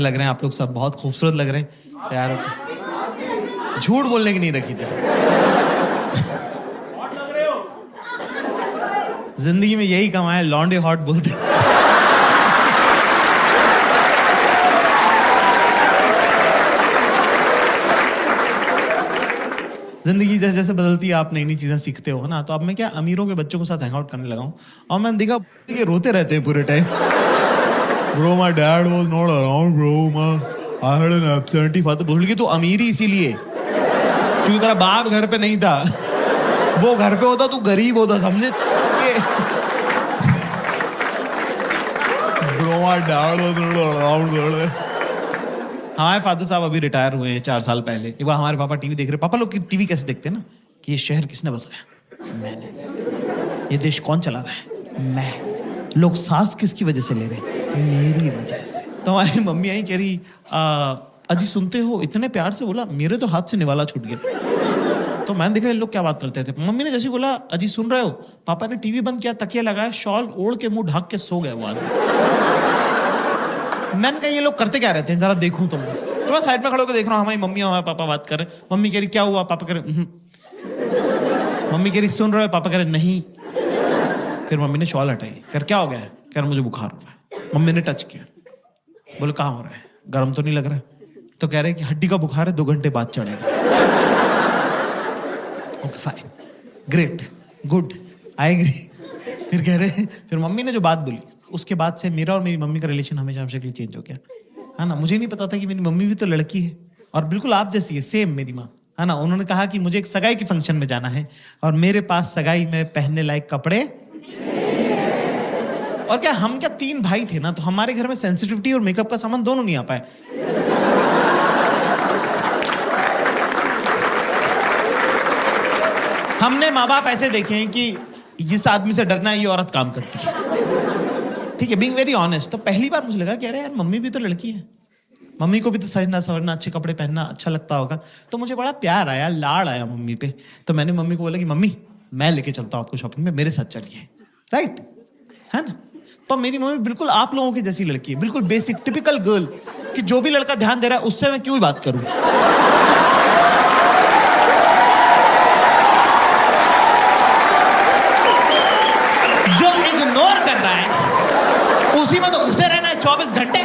लग रहे हैं आप लोग सब, बहुत खूबसूरत लग रहे हैं। तैयार हो? झूठ बोलने की नहीं रखी थी। जिंदगी में यही कमाया, लॉन्डे हॉट बोलते। जिंदगी जैसे जैसे बदलती है, आप नई नई चीजें सीखते हो ना। तो अब मैं क्या अमीरों के बच्चों के साथ हैंग आउट करने लगा हूँ, और मैंने देखा कि रोते रहते हैं पूरे time. Bro, my dad was not around, bro. I had an absentee father. बोल कि तू अमीर ही इसीलिए क्योंकि तेरा बाप घर पे नहीं था। वो घर पे होता तू गरीब होता, समझे? Bro, my dad was not around. हमारे फादर साहब अभी रिटायर हुए हैं 4 साल पहले। एक बार हमारे पापा टीवी देख रहे। पापा लोग टीवी कैसे देखते हैं ना, कि ये शहर किसने बसाया? मैंने। ये देश कौन चला रहा है? मैं। लोग सांस किसकी वजह से ले रहे हैं? मेरी वजह से। तो हमारी मम्मी आई, कह रही अजी सुनते हो? इतने प्यार से बोला, मेरे तो हाथ से निवाला छूट गया। तो मैंने देखा ये लोग क्या बात करते थे। मम्मी ने जैसे बोला अजी सुन रहे हो, पापा ने टीवी बंद किया, तकिया लगाया, शॉल ओढ़ के मुंह ढक के सो गए वो आदमी। मैंने कहा ये लोग करते क्या रहते हैं, जरा देखूं तुम। तो मैं साइड में खड़े होकर देख रहा हूँ, हमारी मम्मी और हमारे पापा बात कर रहे। मम्मी कह रही क्या हुआ? पापा कह रहे मम्मी कह रही सुन रहे हो? पापा कह रहे नहीं। फिर मम्मी ने शॉल हटाई, कर क्या हो गया है? कह रहा मुझे बुखार हो रहा है। मम्मी ने टच किया, बोले कहाँ हो रहा है? गर्म तो नहीं लग रहा है? तो कह रहे कि हड्डी का बुखार है, 2 घंटे बाद चढ़ेगा। Okay fine, great, good, I agree. फिर कह रहे, फिर मम्मी ने जो बात बोली, उसके बाद से मेरा और मेरी मम्मी का रिलेशन हमेशा हमेशा के लिए चेंज हो गया, है ना। मुझे नहीं पता था कि मेरी मम्मी भी तो लड़की है और बिल्कुल आप जैसी है, सेम मेरी माँ, है ना। उन्होंने कहा कि मुझे एक सगाई के फंक्शन में जाना है और मेरे पास सगाई में पहनने लायक कपड़े। और क्या हम क्या 3 भाई थे ना, तो हमारे घर में सेंसिटिविटी और मेकअप का सामान दोनों नहीं आ पाए। हमने माँ बाप ऐसे देखे हैं कि इस आदमी से डरना है, ये औरत काम करती है, ठीक है, बीइंग वेरी ऑनेस्ट। तो पहली बार मुझे लगा कि अरे यार मम्मी भी तो लड़की है, मम्मी को भी तो सजना सवरना, अच्छे कपड़े पहनना अच्छा लगता होगा। तो मुझे बड़ा प्यार आया, लाड़ आया मम्मी पे। तो मैंने मम्मी को बोला कि मम्मी मैं लेके चलता हूँ आपको शॉपिंग में, मेरे साथ चलिए, राइट, है ना। पर मेरी मम्मी बिल्कुल आप लोगों की जैसी लड़की है, बिल्कुल बेसिक टिपिकल गर्ल, कि जो भी लड़का ध्यान दे रहा है उससे मैं क्यों बात करूं। जो इग्नोर कर रहा है उसी में तो घुसे रहना है 24 घंटे।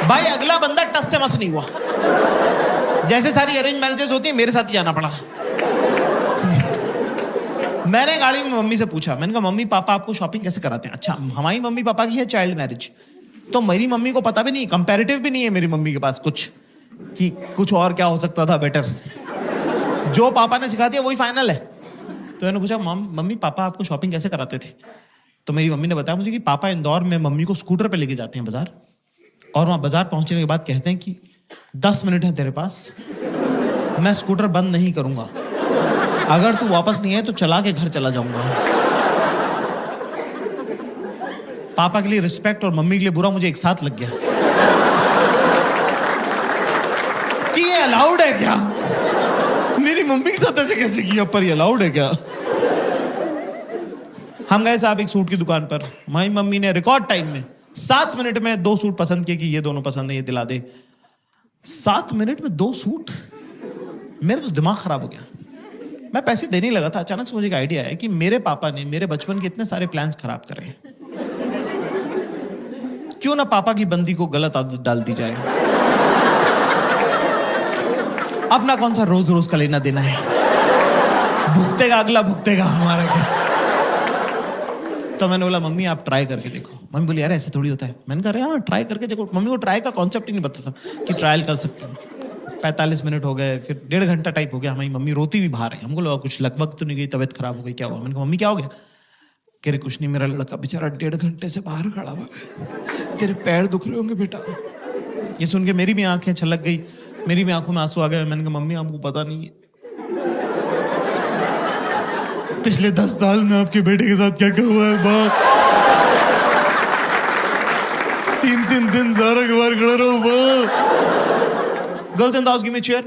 भाई अगला बंदा टस से मस नहीं हुआ। जैसे सारी अरेंज मैरिजेस होती है, मेरे साथ ही जाना पड़ा। मैंने गाड़ी में मम्मी से पूछा, मैंने कहा मम्मी पापा आपको शॉपिंग कैसे कराते हैं? अच्छा, हमारी मम्मी पापा की है चाइल्ड मैरिज, तो मेरी मम्मी को पता भी नहीं, कंपैरेटिव भी नहीं है मेरी मम्मी के पास कुछ, कि कुछ और क्या हो सकता था बेटर। जो पापा ने सिखा दिया वही फाइनल है। तो मैंने पूछा मम्मी पापा आपको शॉपिंग कैसे कराते थे? तो मेरी मम्मी ने बताया मुझे कि पापा इंदौर में मम्मी को स्कूटर पे लेके जाते हैं बाजार, और वहां बाजार पहुंचने के बाद कहते हैं कि 10 मिनट है तेरे पास, मैं स्कूटर बंद नहीं करूंगा, अगर तू वापस नहीं आए तो चला के घर चला जाऊंगा। पापा के लिए रिस्पेक्ट और मम्मी के लिए बुरा मुझे एक साथ लग गया कि ये अलाउड है क्या? मेरी मम्मी के साथ ऐसे कैसे किया, पर ये अलाउड है क्या? हम गए साहब एक सूट की दुकान पर, हमारी मम्मी ने रिकॉर्ड टाइम में 7 मिनट में 2 सूट पसंद किए कि ये दोनों पसंद है, ये दिला दे। 7 मिनट में 2 सूट, मेरा तो दिमाग खराब हो गया। मैं पैसे देने ही लगा था, अचानक से मुझे एक आइडिया आया कि मेरे पापा ने मेरे बचपन के इतने सारे प्लान्स खराब करे हैं, क्यों ना पापा की बंदी को गलत आदत डाल दी जाए। अपना कौन सा रोज रोज का लेना देना है, भुगतेगा अगला, भुगतेगा हमारा क्या। तो मैंने बोला मम्मी आप ट्राई करके देखो। मम्मी बोली यार ऐसे थोड़ी होता है। मैंने कहा हाँ ट्राई करके देखो। मम्मी को ट्राई का कॉन्सेप्ट ही नहीं पता था कि ट्रायल कर सकते हैं। 45 मिनट हो गए, फिर 1.5 घंटा टाइप हो गया। हमारी मम्मी रोती हुई बाहर आई। हमको लगा कुछ लगभग तो नहीं गई, तबीयत खराब हो गई, क्या हुआ? मैंने कहा मम्मी क्या हो गया? कह रहे कुछ नहीं, मेरा लड़का बेचारा 1.5 घंटे से बाहर खड़ा हुआ, तेरे पैर दुख रहे होंगे बेटा। ये सुन के मेरी भी आंखें छलक गई, मेरी भी आंखों में आंसू आ गए। मैंने कहा मम्मी आपको पता नहीं है पिछले 10 साल में आपके बेटे के साथ क्या क्या हुआ है। बाप 3 दिन सारा के बाहर खड़ा रहा हूँ। Girls in the house give me chair.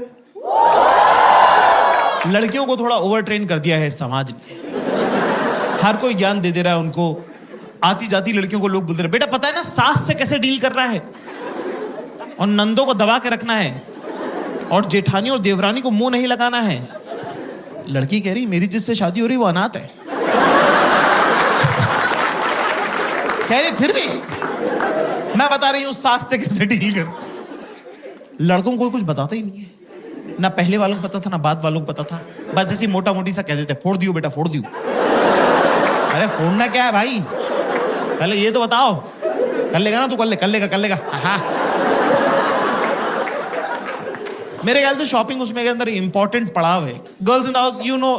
लड़कियों को थोड़ा ओवर ट्रेन कर दिया है समाज ने, हर कोई ज्ञान दे दे रहा है उनको। आती जाती लड़कियों को लोग बोलते रहे बेटा पता है ना सास से कैसे डील करना है, और नंदों को दबा के रखना है और जेठानी और देवरानी को मुंह नहीं लगाना है। लड़की कह रही मेरी जिससे शादी हो रही वो अनाथ है। कह रही फिर भी मैं बता रही हूं सास से कैसे डील कर। लड़कों को कोई कुछ बताता ही नहीं है, ना पहले वालों को पता था ना बाद वालों को पता था। बस ऐसी मोटा मोटी सा कह देते फोड़ दियो बेटा फोड़ दियो। अरे फोड़ना क्या है भाई, पहले ये तो बताओ। कर लेगा ना तू, कर लेगा। हाँ मेरे ख्याल से शॉपिंग उसमें के अंदर इंपॉर्टेंट पड़ाव है। Girls in the house you know,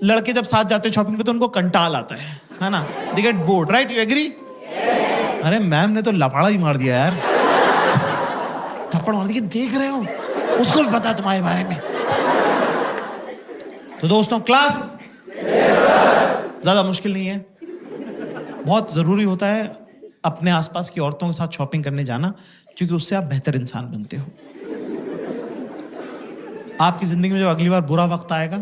लड़के जब साथ जाते हैं शॉपिंग पे तो उनको कंटाल आता है ना, they get bored, right? You agree? अरे मैम ने तो लफाड़ा ही मार दिया यार, थप्पड़ मार दिया। देख रहे हो, उसको भी पता तुम्हारे बारे में। तो दोस्तों क्लास ज्यादा मुश्किल नहीं है, बहुत जरूरी होता है अपने आसपास की औरतों के साथ शॉपिंग करने जाना, क्योंकि उससे आप बेहतर इंसान बनते हो। आपकी जिंदगी में जब अगली बार बुरा वक्त आएगा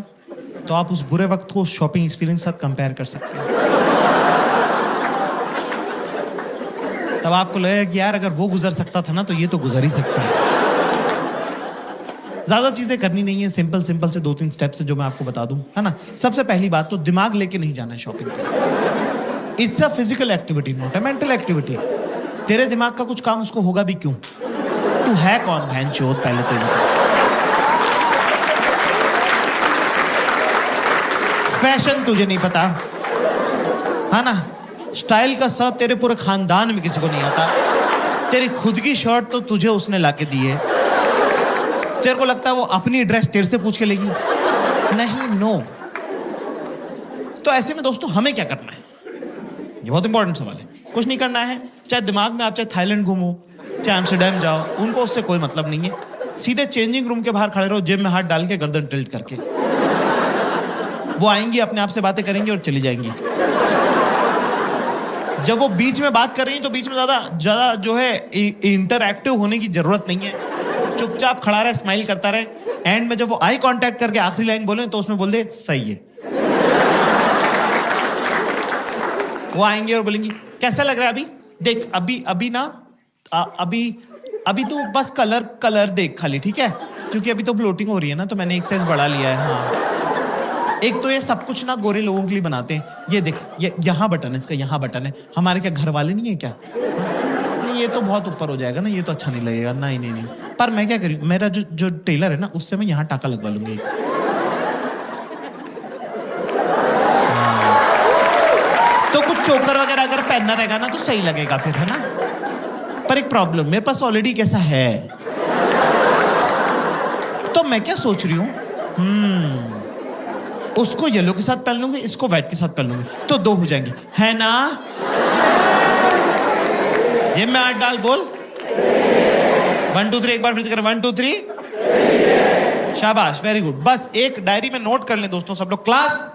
तो आप उस बुरे वक्त को उस शॉपिंग एक्सपीरियंस के साथ कंपेयर कर सकते हैं। तब आपको लगेगा कि यार अगर वो गुजर सकता था ना तो ये तो गुजर ही सकता है। ज्यादा चीजें करनी नहीं है, सिंपल से 2-3 स्टेप्स है जो मैं आपको बता दूं, है ना। सबसे पहली बात तो दिमाग लेके नहीं जाना है शॉपिंग पे। It's a physical activity, not a mental activity. तेरे दिमाग का कुछ काम उसको होगा भी क्यों? तू है कौन भैंचोद? पहले तो फैशन तुझे नहीं पता, है ना। स्टाइल का सब तेरे पूरे खानदान में किसी को नहीं आता। तेरी खुद की शर्ट तो तुझे उसने लाके दी है। तेरे को लगता है वो अपनी ड्रेस तेरे से पूछ के लेगी? नहीं, नो। तो ऐसे में दोस्तों हमें क्या करना है? ये बहुत इंपॉर्टेंट सवाल है। कुछ नहीं करना है, चाहे दिमाग में आप चाहे थाईलैंड घूमो, चाहे एम्स्टर्डम जाओ, उनको उससे कोई मतलब नहीं है। सीधे चेंजिंग रूम के बाहर खड़े रहो, जेब में हाथ डाल के गर्दन टिल्ट करके। वो आएंगी, अपने आप से बातें करेंगी और चली जाएंगी। जब वो बीच में बात कर रही है तो बीच में ज्यादा जो है इंटरएक्टिव होने की जरूरत नहीं है। चुपचाप खड़ा रहे, स्माइल करता रहे। एंड में जब वो आई कांटेक्ट करके आखिरी लाइन बोले तो उसमें बोल दे सही है। वो आएंगे और बोलेंगी कैसा लग रहा है अभी? देख अभी ना अभी तो बस कलर देख खाली, ठीक है? क्योंकि अभी तो ब्लोटिंग हो रही है ना, तो मैंने एक साइज बढ़ा लिया है। हाँ, एक तो ये सब कुछ ना गोरे लोगों के लिए बनाते हैं। ये देख, ये यहाँ बटन है, इसका यहाँ बटन है। हमारे क्या घर वाले नहीं है क्या? नहीं, ये तो बहुत ऊपर हो जाएगा ना, ये तो अच्छा नहीं लगेगा। नहीं। पर मैं क्या करूँ, मेरा जो टेलर है ना, उससे मैं यहाँ टाका लगवा लूंगी। तो कुछ चोकर वगैरह अगर पहनना रहेगा ना तो सही लगेगा फिर, है ना। पर एक प्रॉब्लम, मेरे पास ऑलरेडी कैसा है, तो मैं क्या सोच रही हूँ, उसको येलो के साथ पहन लूंगी, इसको व्हाइट के साथ पहन लूंगी, तो 2 हो जाएंगे, है ना। ये मैं हाथ डाल, बोल 1 2 3, एक बार फिर से कर, 1 2 3। शाबाश, वेरी गुड। बस एक डायरी में नोट कर लें दोस्तों सब लोग, क्लास,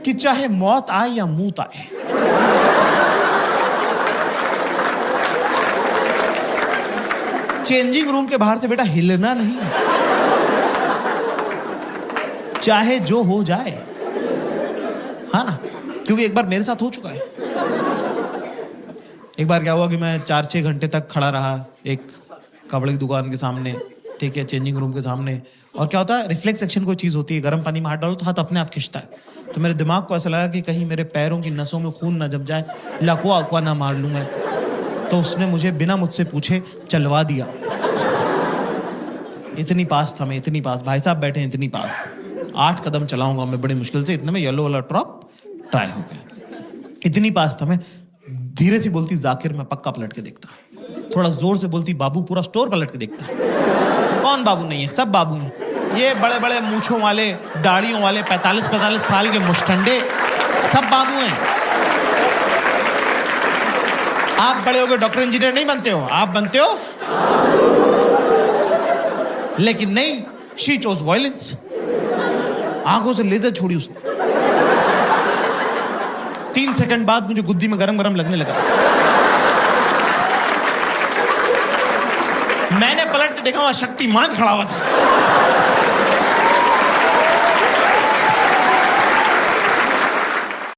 कि चाहे मौत आए या मूत आए, चेंजिंग रूम के बाहर से बेटा हिलना नहीं, चाहे जो हो जाए, हाँ ना। क्योंकि एक बार मेरे साथ हो चुका है। एक बार क्या हुआ कि मैं 4-6 घंटे तक खड़ा रहा एक कपड़े की दुकान के सामने, ठीक है, चेंजिंग रूम के सामने। और क्या होता है, रिफ्लेक्स एक्शन कोई चीज होती है, गर्म पानी में हाथ डालो तो हाथ अपने आप खिंचता है। तो मेरे दिमाग को ऐसा लगा कि कहीं मेरे पैरों की नसों में खून ना जम जाए, लकवा अकवा ना मार लूं मैं। तो उसने मुझे बिना मुझसे पूछे चलवा दिया। इतनी पास था मैं, इतनी पास, भाई साहब बैठे हैं इतनी पास। 8 कदम चलाऊंगा मैं बड़ी मुश्किल से, इतने में येलो वाला ड्रॉप ट्राई हो गया। इतनी पास था मैं। धीरे से बोलती जाकिर, मैं पक्का पलट के देखता। थोड़ा जोर से बोलती बाबू, पूरा स्टोर पलट के देखता। कौन बाबू नहीं है, सब बाबू हैं। ये बड़े बड़े मूछों वाले, दाढ़ियों वाले, 45-45 साल के मुष्टंडे, सब बाबू हैं। आप बड़े होकर डॉक्टर इंजीनियर नहीं बनते हो, आप बनते हो, लेकिन नहीं, शी चोज वायलेंस। आंखों से लेजर छोड़ी उसने। 3 सेकंड बाद मुझे गुद्दी में गरम गरम लगने लगा। मैंने पलट के देखा, वहां शक्तिमान खड़ा हुआ था।